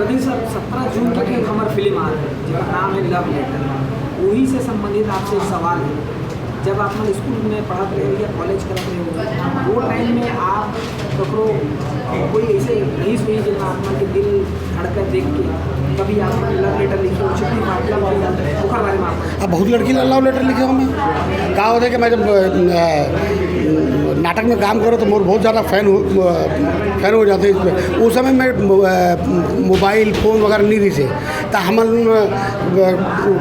Pradeep sir 17 जून के एक हमार फिल्म आ रही है जिसका नाम है लव लेटर। वही से संबंधित आपसे एक सवाल है, जब आप स्कूल में पढ़ते रहे या कॉलेज करते रहे वो टाइम में आप ककरो कोई ऐसे नहीं सुनी जितना आपका के दिल धड़कर देख के कभी आप लव लेटर लिखे हो, चिट्ठी पार्टी ओकर बारे में आप? अब बहुत लड़की लव लेटर लिखे हो। मैं कहा होता है कि मैं जब नाटक में काम करो तो मोर बहुत ज़्यादा फ़ैन हो जाते हैं इस पर। उस समय में मोबाइल फ़ोन वगैरह नहीं रही से तो हम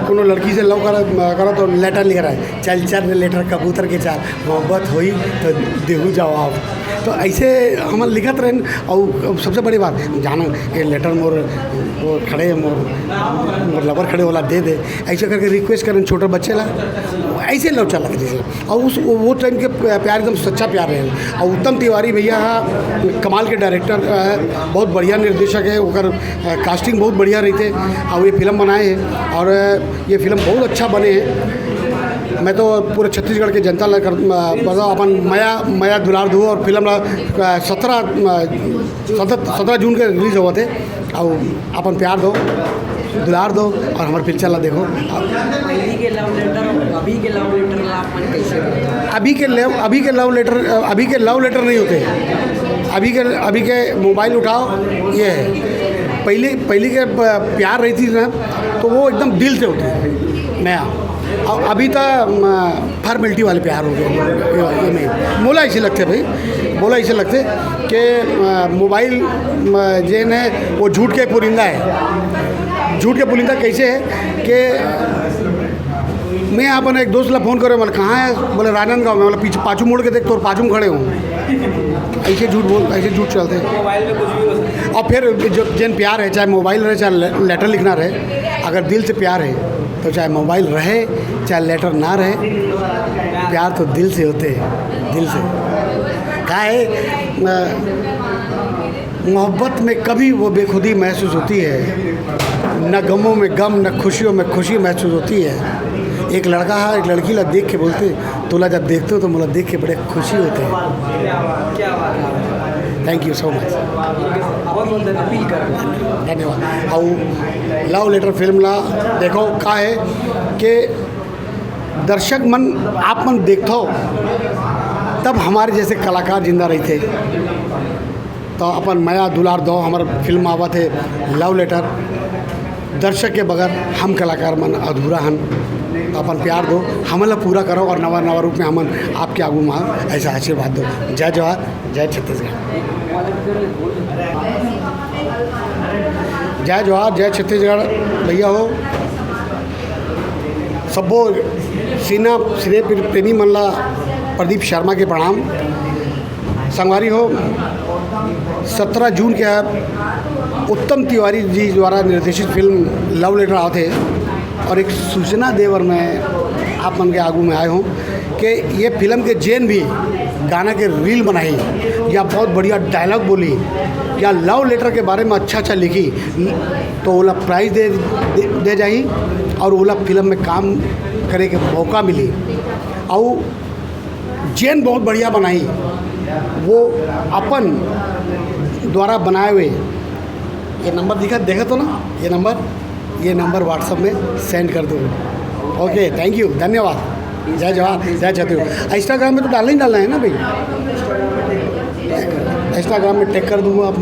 कोनो लड़की से लव करो तो लेटर लिख रहा है, चल चल लेटर कबूतर के चाल मोहब्बत हुई तो देहू जाओ आप। तो ऐसे हम लिखत रहे। और सबसे बड़ी बात जानो ये लेटर मोर वो खड़े मोर लवर खड़े वाला दे दे, ऐसे करके रिक्वेस्ट करें छोटे बच्चे ला, ऐसे लव चलत रही से। और उस वो टाइम के प्यार एकदम सच्चा प्यार रहे। और उत्तम तिवारी भैया कमाल के डायरेक्टर है, बहुत बढ़िया निर्देशक है, ओकर कास्टिंग बहुत बढ़िया रही थे और ये फिल्म बनाए हैं और ये फिल्म बहुत अच्छा बने हैं। मैं तो पूरे छत्तीसगढ़ के जनता लग अपन मया दुलार दो और फिल्म 17 जून के रिलीज हुआ थे और अपन प्यार दो दुलार दो और हमारे पिक्चर ला देखो। पहले के लव लेटर और अभी के लव लेटर ला अपन कैसे करते? अभी के लव लेटर नहीं होते। अभी के मोबाइल उठाओ ये है। पहले के प्यार रही थी ना तो वो एकदम दिल से होती नया। और अभी तो फॉर्मेलिटी वाले प्यार हो गए। ये नहीं बोला ऐसे लगते भाई, बोला ऐसे लगते कि मोबाइल जेन है वो झूठ के पुरिंदा है। झूठ के पुरिंदा कैसे है कि मैं अपने एक दोस्त ला फ़ोन करे, बोले कहाँ है, बोले राजनांदगांव में। बोला पीछे पाछू मुड़ के देख तो पाछू में खड़े हूँ। ऐसे झूठ चलते हैं। मोबाइल में कुछ भी हो सकता है। और फिर जो जिन प्यार है, चाहे मोबाइल रहे चाहे लेटर लिखना रहे, अगर दिल से प्यार है तो चाहे मोबाइल रहे चाहे लेटर ना रहे, प्यार तो दिल से होते हैं, दिल से। क्या है मोहब्बत में कभी वो बेखुदी महसूस होती है, न गमों में गम न खुशियों में खुशी महसूस होती है। एक लड़का है एक लड़की ला देख के बोलते तोला जब देखते हो तो मुझे देख के बड़े खुशी होते हैं। क्या बात है। थैंक यू सो मच, बहुत अपील कर धन्यवाद। और लव लेटर फिल्म ला देखो का है कि दर्शक मन आप मन देखो तब हमारे जैसे कलाकार जिंदा रही थे। तो अपन मया दुलार दो हमारे फिल्म आवा थे लव लेटर। दर्शक के बगैर हम कलाकार मन अधूरा हन। तो अपन प्यार दो हमला पूरा करो और नवा नवा रूप में हमन आपके आगू में ऐसा आशीर्वाद दो। जय जवाहर, जय छत्तीसगढ़। जय जवाहर, जय छत्तीसगढ़। भैया हो सबो सिने प्रेमी मन ला प्रदीप शर्मा के प्रणाम। संगवारी हो 17 जून के उत्तम तिवारी जी द्वारा निर्देशित फिल्म लव लेटर आते और एक सूचना देवर मैं आप मन के आगू में आए हूँ कि ये फिल्म के जेन भी गाना के रील बनाई या बहुत बढ़िया डायलॉग बोली या लव लेटर के बारे में अच्छा लिखी तो ओला प्राइज़ दे जाई और ओला फिल्म में काम करे के मौका मिली। और जेन बहुत बढ़िया बनाई वो अपन द्वारा बनाए हुए ये नंबर देखा तो ना, ये नंबर व्हाट्सएप में सेंड कर दो। ओके, थैंक यू, धन्यवाद। जय जवाहर, जय छत्तीसगढ़। इंस्टाग्राम में तो डालना है ना भाई, इंस्टाग्राम में टैग कर दूँगा आप।